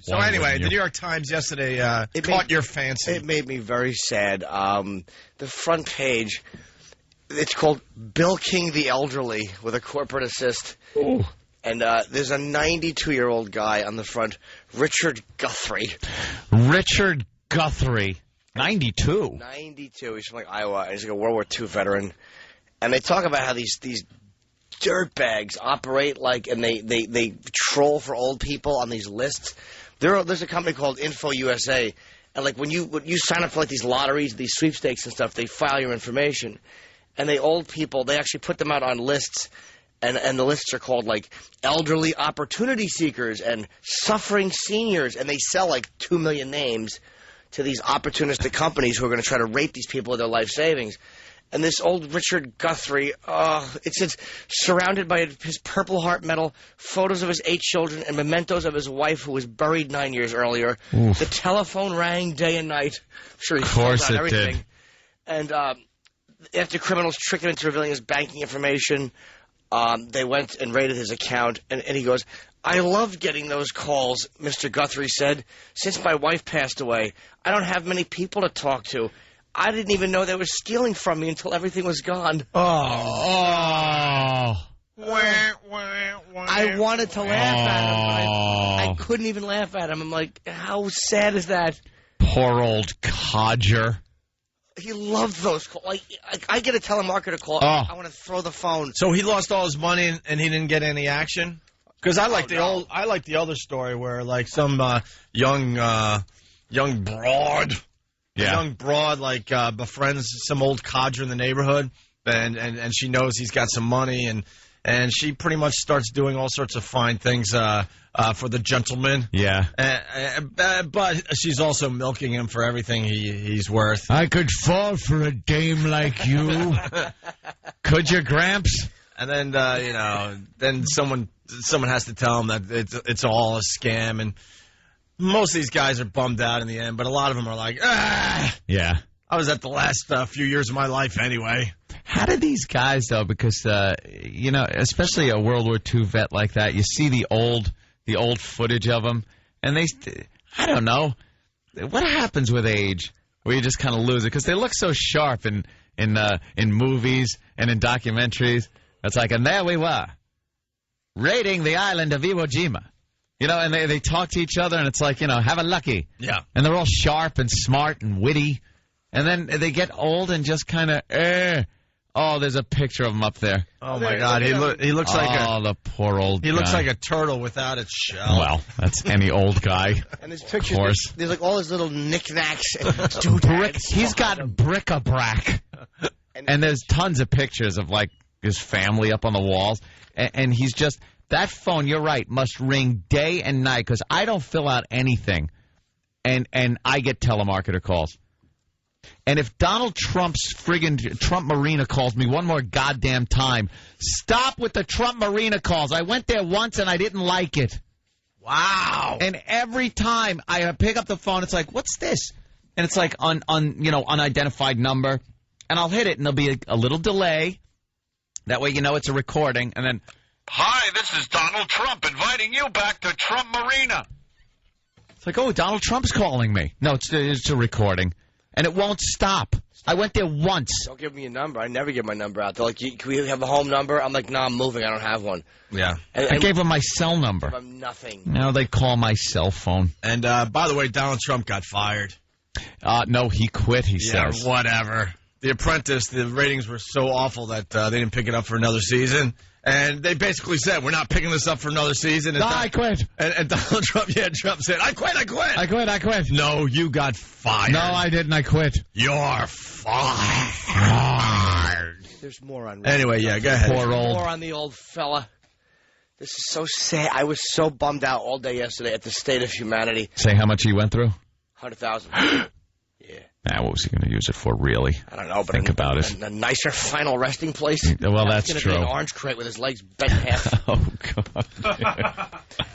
So anyway, the New York Times yesterday caught your fancy. It made me very sad. The front page, it's called Bilking the Elderly with a corporate assist. Ooh. And there's a 92-year-old guy on the front, Richard Guthrie. Richard Guthrie. 92. 92. He's from like Iowa. He's like a World War II veteran. And they talk about how these dirtbags operate like, and they troll for old people on these lists. There's a company called Info USA, and like when you sign up for like these lotteries, these sweepstakes and stuff, they file your information, and old people, they actually put them out on lists, and the lists are called like elderly opportunity seekers and suffering seniors, and they sell like 2 million names to these opportunistic companies who are going to try to rape these people of their life savings. And this old Richard Guthrie, it's surrounded by his Purple Heart medal, photos of his 8 children, and mementos of his wife who was buried 9 years earlier. Oof. The telephone rang day and night. I'm sure he filled out everything. Did. And after criminals tricked him into revealing his banking information, they went and raided his account. And he goes, "I loved getting those calls," Mr. Guthrie said. "Since my wife passed away, I don't have many people to talk to. I didn't even know they were stealing from me until everything was gone." Oh. I wanted to laugh at him, but I couldn't even laugh at him. I'm like, how sad is that? Poor old codger. He loved those calls. Like, I get a telemarketer call. I want to throw the phone. So he lost all his money and he didn't get any action? Because I like the other story where like some young broad. Yeah. A young broad, befriends some old codger in the neighborhood, and she knows he's got some money, and she pretty much starts doing all sorts of fine things for the gentleman. Yeah. But she's also milking him for everything he's worth. I could fall for a dame like you. Could you, Gramps? And then, then someone has to tell him that it's all a scam, and most of these guys are bummed out in the end, but a lot of them are like, yeah. I was at the last few years of my life anyway. How do these guys, though, because, especially a World War II vet like that, you see the old footage of them, and I don't know, what happens with age where you just kind of lose it? Because they look so sharp in movies and in documentaries. It's like, and there we were, raiding the island of Iwo Jima. And they talk to each other, and it's like, have a lucky. Yeah. And they're all sharp and smart and witty. And then they get old and just kind of, Oh, there's a picture of him up there. Oh, my God. He looks like the poor old guy. He looks like a turtle without its shell. Well, that's any old guy. And his pictures, there's like all his little knickknacks. And he's got bric-a-brac. And there's tons of pictures of, like, his family up on the walls. And he's just... That phone, you're right, must ring day and night because I don't fill out anything, and I get telemarketer calls. And if Donald Trump's friggin' Trump Marina calls me one more goddamn time, stop with the Trump Marina calls. I went there once and I didn't like it. Wow. And every time I pick up the phone, it's like, what's this? And it's like unidentified number, and I'll hit it, and there'll be a little delay. That way, it's a recording, and then. Hi, this is Donald Trump inviting you back to Trump Marina. It's like, oh, Donald Trump's calling me. No, it's a recording. And it won't stop. I went there once. Don't give me a number. I never give my number out. They're like, can we have a home number? I'm like, no, I'm moving. I don't have one. Yeah. I gave them my cell number. I give them nothing. Now they call my cell phone. And, by the way, Donald Trump got fired. No, he quit, he says. Yeah, whatever. The Apprentice, the ratings were so awful that they didn't pick it up for another season. And they basically said, we're not picking this up for another season. And I quit. And Donald Trump, Trump said, I quit. I quit. No, you got fired. No, I didn't. I quit. You're fired. There's more on Anyway, go ahead. More on the old fella. This is so sad. I was so bummed out all day yesterday at the state of humanity. Say how much he went through? 100,000. Yeah. What was he going to use it for, really? I don't know, but think about it. A nicer final resting place. Well, that's true. Be an orange crate with his legs bent half. Oh, God.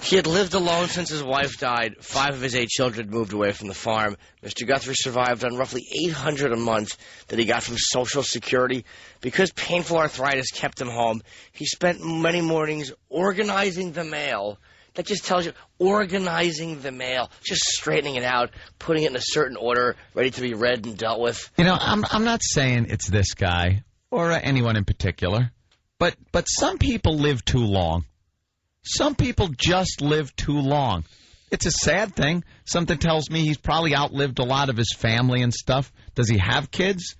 He had lived alone since his wife died. 5 of his 8 children moved away from the farm. Mr. Guthrie survived on roughly $800 a month that he got from Social Security. Because painful arthritis kept him home, he spent many mornings organizing the mail that just tells you organizing the mail, just straightening it out, putting it in a certain order, ready to be read and dealt with. You know, I'm not saying it's this guy or anyone in particular, but some people live too long. Some people just live too long. It's a sad thing. Something tells me he's probably outlived a lot of his family and stuff. Does he have kids?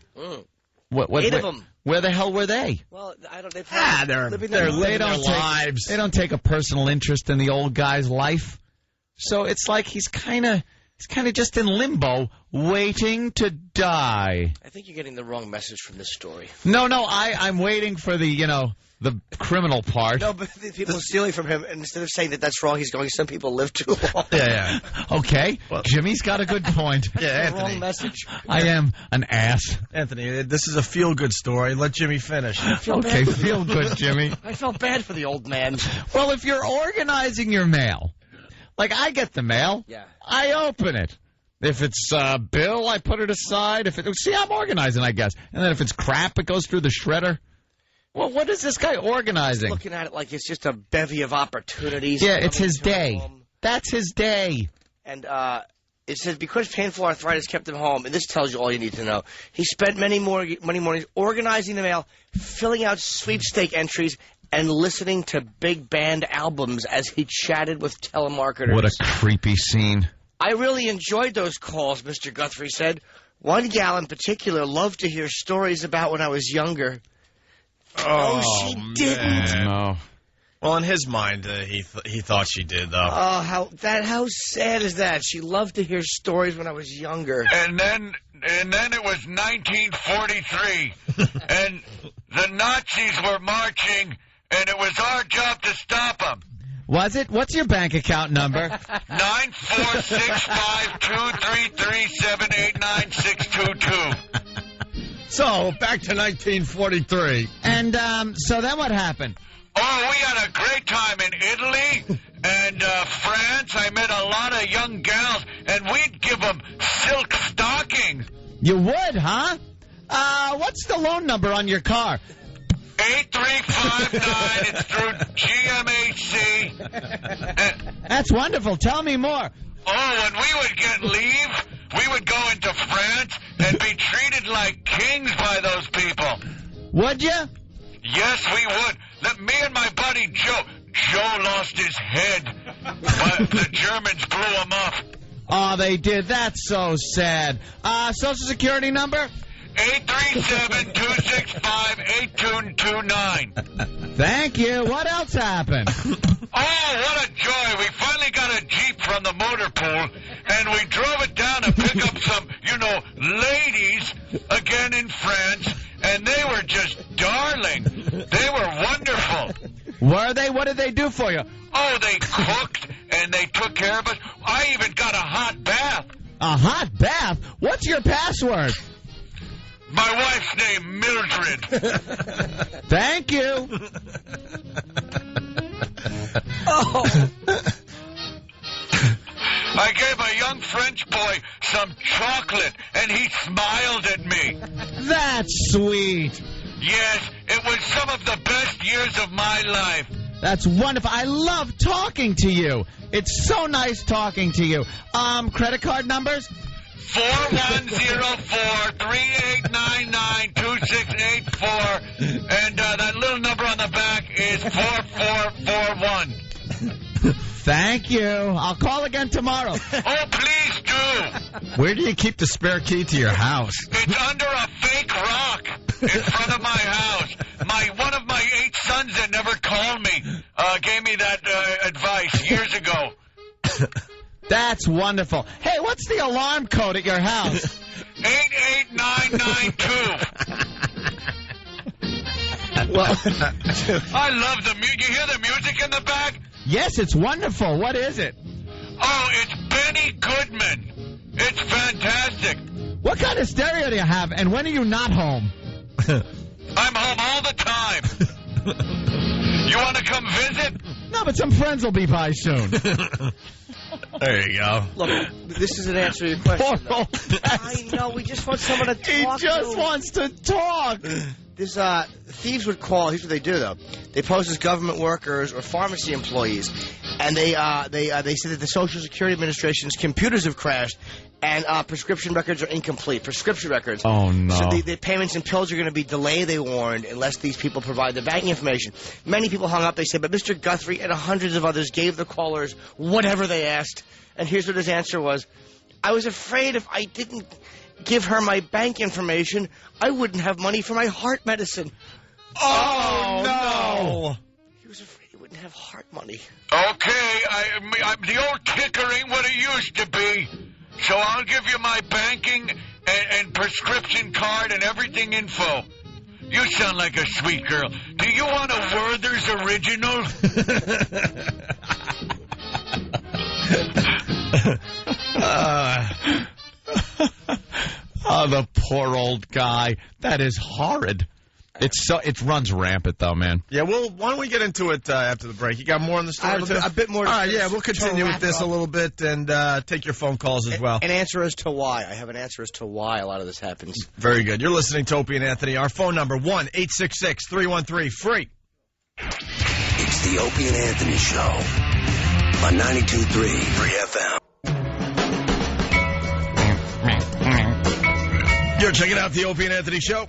What, 8 of them. Where the hell were they? Well, I don't. They're living their lives. They don't take a personal interest in the old guy's life. So it's like he's kind of just in limbo, waiting to die. I think you're getting the wrong message from this story. No, I'm waiting for the criminal part. No, but the people stealing from him, and instead of saying that that's wrong, he's going, some people live too long. Yeah. Okay, well, Jimmy's got a good point. Yeah, Anthony. Wrong message. I am an ass. Anthony, this is a feel-good story. Let Jimmy finish. Okay, feel good, Jimmy. I felt bad for the old man. Well, if you're organizing your mail, like I get the mail, Yeah. I open it. If it's bill, I put it aside. See, I'm organizing, I guess. And then if it's crap, it goes through the shredder. Well, what is this guy organizing? Looking at it like it's just a bevy of opportunities. Yeah, it's his day. Home. That's his day. And it says, because painful arthritis kept him home, and this tells you all you need to know, he spent many mornings organizing the mail, filling out sweepstake entries, and listening to big band albums as he chatted with telemarketers. What a creepy scene. I really enjoyed those calls, Mr. Guthrie said. One gal in particular loved to hear stories about when I was younger. Oh, she didn't. No. Well, in his mind, he thought she did, though. Oh, how sad is that? She loved to hear stories when I was younger. And then it was 1943, and the Nazis were marching, and it was our job to stop them. Was it? What's your bank account number? 9465233789622. So, back to 1943. And so then what happened? Oh, we had a great time in Italy and France. I met a lot of young gals, and we'd give them silk stockings. You would, huh? What's the loan number on your car? 8359. It's through GMAC. That's wonderful. Tell me more. Oh, when we would get leave, we would go into France and be treated like kings by those people. Would you? Yes, we would. Me and my buddy Joe lost his head, but the Germans blew him up. Oh, they did. That's so sad. Social Security number? 837-265-8229. Thank you. What else happened? Oh, what a joy. We finally got a Jeep from the motor pool, and we drove it down to pick up some, ladies again in France, and they were just darling. They were wonderful. Were they? What did they do for you? Oh, they cooked, and they took care of us. I even got a hot bath. A hot bath? What's your password? My wife's name, Mildred. Thank you. Oh. I gave a young French boy some chocolate, and he smiled at me. That's sweet. Yes, it was some of the best years of my life. That's wonderful. I love talking to you. It's so nice talking to you. Credit card numbers? 4104-3899-2684, and that little number on the back is 4441. Thank you. I'll call again tomorrow. Oh, please do. Where do you keep the spare key to your house? It's under a fake rock in front of my house. One of my 8 sons that never called me gave me that advice years ago. That's wonderful. Hey, what's the alarm code at your house? 88992. Well, I love the music. You hear the music in the back? yes, it's wonderful. What is it? Oh, it's Benny Goodman. It's fantastic. What kind of stereo do you have, and when are you not home? I'm home all the time. You want to come visit? No, but some friends will be by soon. There you go. Look, this is an answer to your question. Poor old I know, we just want someone to He talk just to. wants to talk. This thieves would call. Here's what they do, though. They pose as government workers or pharmacy employees, And they said that the Social Security Administration's computers have crashed, and prescription records are incomplete. Prescription records. Oh, no. So the payments and pills are going to be delayed, they warned, unless these people provide the banking information. Many people hung up. They said, but Mr. Guthrie and hundreds of others gave the callers whatever they asked. And here's what his answer was. I was afraid if I didn't give her my bank information, I wouldn't have money for my heart medicine. Oh, no. He was afraid he wouldn't have heart money. Okay, the old kicker ain't what it used to be. So I'll give you my banking and prescription card and everything info. You sound like a sweet girl. Do you want a Werther's original? Oh, the poor old guy. That is horrid. It runs rampant, though, man. Yeah, well, why don't we get into it after the break? You got more on the story? A bit more. All right, yeah, we'll continue with this a little bit and take your phone calls as well. An answer as to why. I have an answer as to why a lot of this happens. Very good. You're listening to Opie and Anthony. Our phone number, 1-866-313-FREE. It's the Opie and Anthony Show on 92.3 Free FM. You're checking out the Opie and Anthony Show.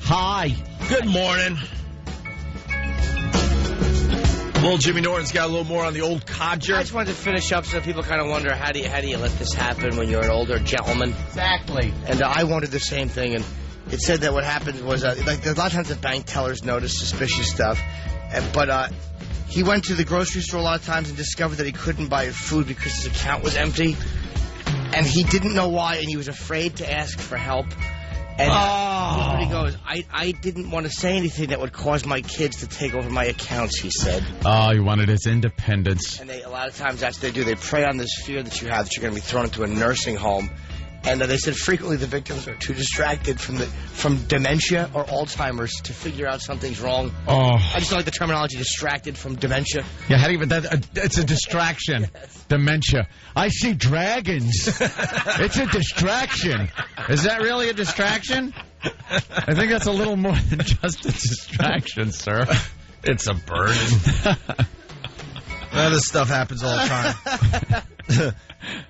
Hi. Good morning. Little Jimmy Norton's got a little more on the old codger. I just wanted to finish up so people kind of wonder how do you let this happen when you're an older gentleman. Exactly. And I wanted the same thing, and it said that what happened was like a lot of times the bank tellers notice suspicious stuff, but he went to the grocery store a lot of times and discovered that he couldn't buy food because his account was empty, and he didn't know why, and he was afraid to ask for help. And he goes, I didn't want to say anything that would cause my kids to take over my accounts, he said. Oh, he wanted his independence. And a lot of times that's what they do. They prey on this fear that you have that you're going to be thrown into a nursing home. And they said frequently the victims are too distracted from dementia or Alzheimer's to figure out something's wrong. Oh. I just don't like the terminology distracted from dementia. Yeah, how do you even it's a distraction. Yes. Dementia. I see dragons. It's a distraction. Is that really a distraction? I think that's a little more than just a distraction, sir. It's a burden. This stuff happens all the time.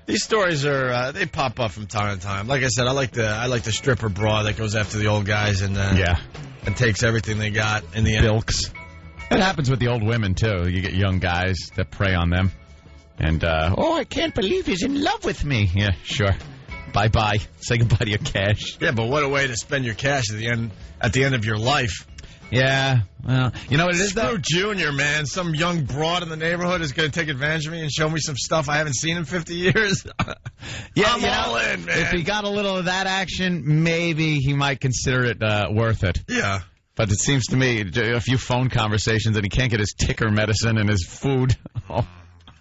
These stories are they pop up from time to time. Like I said, I like the stripper broad that goes after the old guys and and takes everything they got in the end. Bilks. It happens with the old women too. You get young guys that prey on them, and I can't believe he's in love with me. Yeah, sure. Bye. Say goodbye to your cash. Yeah, but what a way to spend your cash at the end of your life. Yeah, well, you know what it is, though? Screw Junior, man. Some young broad in the neighborhood is going to take advantage of me and show me some stuff I haven't seen in 50 years. Yeah, I'm all in, man. If he got a little of that action, maybe he might consider it worth it. Yeah. But it seems to me, a few phone conversations, and he can't get his ticker medicine and his food. Oh.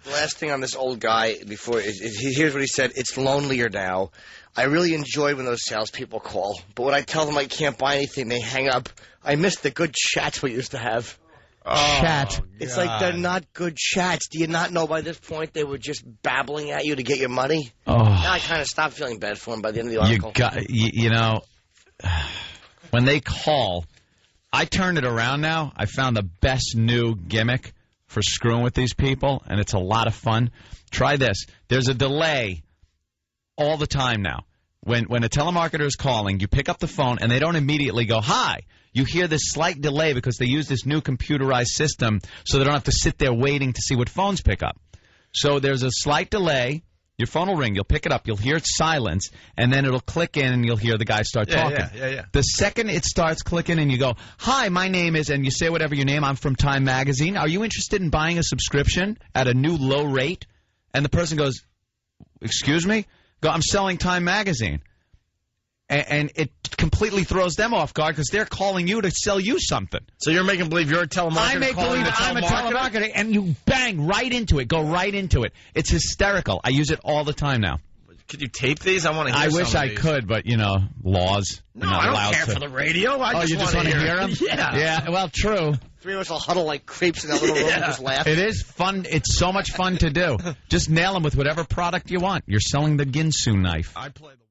The last thing on this old guy here's what he said. It's lonelier now. I really enjoy when those salespeople call, but when I tell them I can't buy anything, they hang up. I miss the good chats we used to have. Chat. It's like they're not good chats. Do you not know by this point they were just babbling at you to get your money? Oh. Now I kind of stopped feeling bad for him by the end of the article. You know, when they call, I turned it around now. I found the best new gimmick for screwing with these people, and it's a lot of fun. Try this. There's a delay all the time now. When a telemarketer is calling, you pick up the phone, and they don't immediately go, hi. You hear this slight delay because they use this new computerized system so they don't have to sit there waiting to see what phones pick up. So there's a slight delay. Your phone will ring. You'll pick it up. You'll hear silence, and then it'll click in, and you'll hear the guy start talking. Yeah. The second it starts clicking and you go, hi, my name is, and you say whatever your name, I'm from Time Magazine. Are you interested in buying a subscription at a new low rate? And the person goes, excuse me? Go, I'm selling Time Magazine. And it completely throws them off guard because they're calling you to sell you something. So you're making believe you're a telemarketer. I make believe I'm a telemarketer, and you bang right into it. Go right into it. It's hysterical. I use it all the time now. Could you tape these? I want to hear I wish I could, but, laws. No, I don't care for the radio. I just want to hear them? Yeah, well, true. Three of us will huddle like creeps in that little room and just laugh. It is fun. It's so much fun to do. Just nail them with whatever product you want. You're selling the Ginsu knife. I play the